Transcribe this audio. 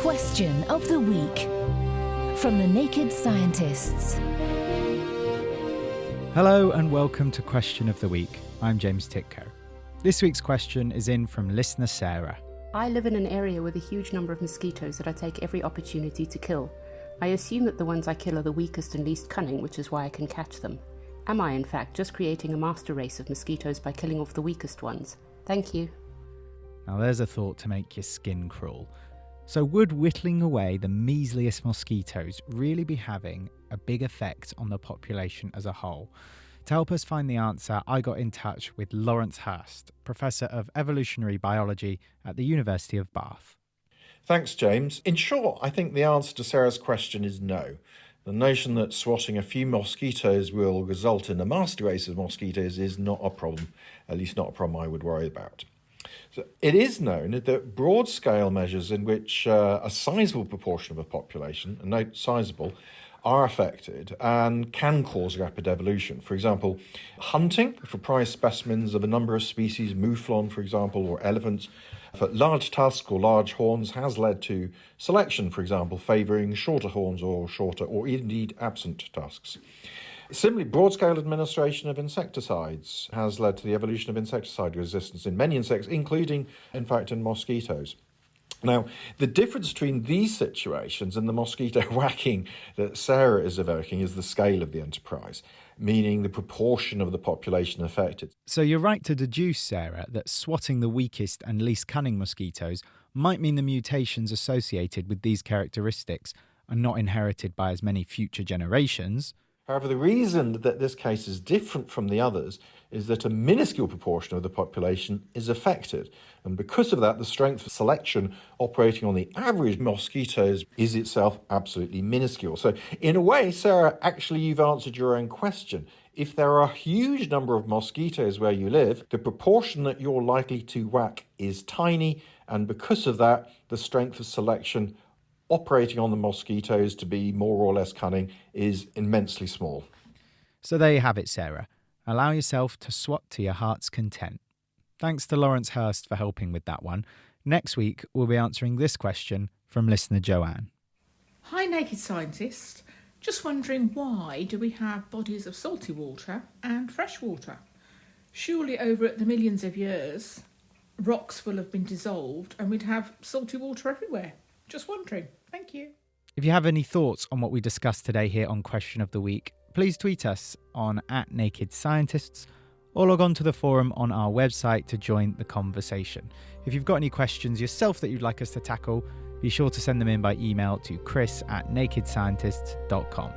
Question of the Week from the Naked Scientists. Hello and welcome to Question of the Week. I'm James Titko. This week's question is in from listener Sarah. I live in an area with a huge number of mosquitoes that I take every opportunity to kill. I assume that the ones I kill are the weakest and least cunning, which is why I can catch them. Am I, in fact, just creating a master race of mosquitoes by killing off the weakest ones? Thank you. Now there's a thought to make your skin crawl. So would whittling away the measliest mosquitoes really be having a big effect on the population as a whole? To help us find the answer, I got in touch with Lawrence Hurst, Professor of Evolutionary Biology at the University of Bath. Thanks, James. In short, I think the answer to Sarah's question is no. The notion that swatting a few mosquitoes will result in a master race of mosquitoes is not a problem, at least not a problem I would worry about. So it is known that broad-scale measures in which a sizable proportion of a population, and note sizable, are affected and can cause rapid evolution. For example, hunting for prize specimens of a number of species, mouflon, for example, or elephants, for large tusks or large horns has led to selection, for example, favouring shorter horns or shorter or indeed absent tusks. Similarly, broad-scale administration of insecticides has led to the evolution of insecticide resistance in many insects, including, in fact, in mosquitoes. Now, the difference between these situations and the mosquito whacking that Sarah is evoking is the scale of the enterprise, meaning the proportion of the population affected. So you're right to deduce, Sarah, that swatting the weakest and least cunning mosquitoes might mean the mutations associated with these characteristics are not inherited by as many future generations. However, the reason that this case is different from the others is that a minuscule proportion of the population is affected. And because of that, the strength of selection operating on the average mosquitoes is itself absolutely minuscule. So in a way, Sarah, actually you've answered your own question. If there are a huge number of mosquitoes where you live, the proportion that you're likely to whack is tiny. And because of that, the strength of selection operating on the mosquitoes to be more or less cunning is immensely small. So there you have it, Sarah. Allow yourself to swat to your heart's content. Thanks to Lawrence Hurst for helping with that one. Next week, we'll be answering this question from listener Joanne. Hi, Naked Scientist. Just wondering, why do we have bodies of salty water and fresh water? Surely over the millions of years, rocks will have been dissolved and we'd have salty water everywhere. Just wondering. Thank you. If you have any thoughts on what we discussed today here on Question of the Week, please tweet us on @NakedScientists or log on to the forum on our website to join the conversation. If you've got any questions yourself that you'd like us to tackle, be sure to send them in by email to chris@nakedscientists.com.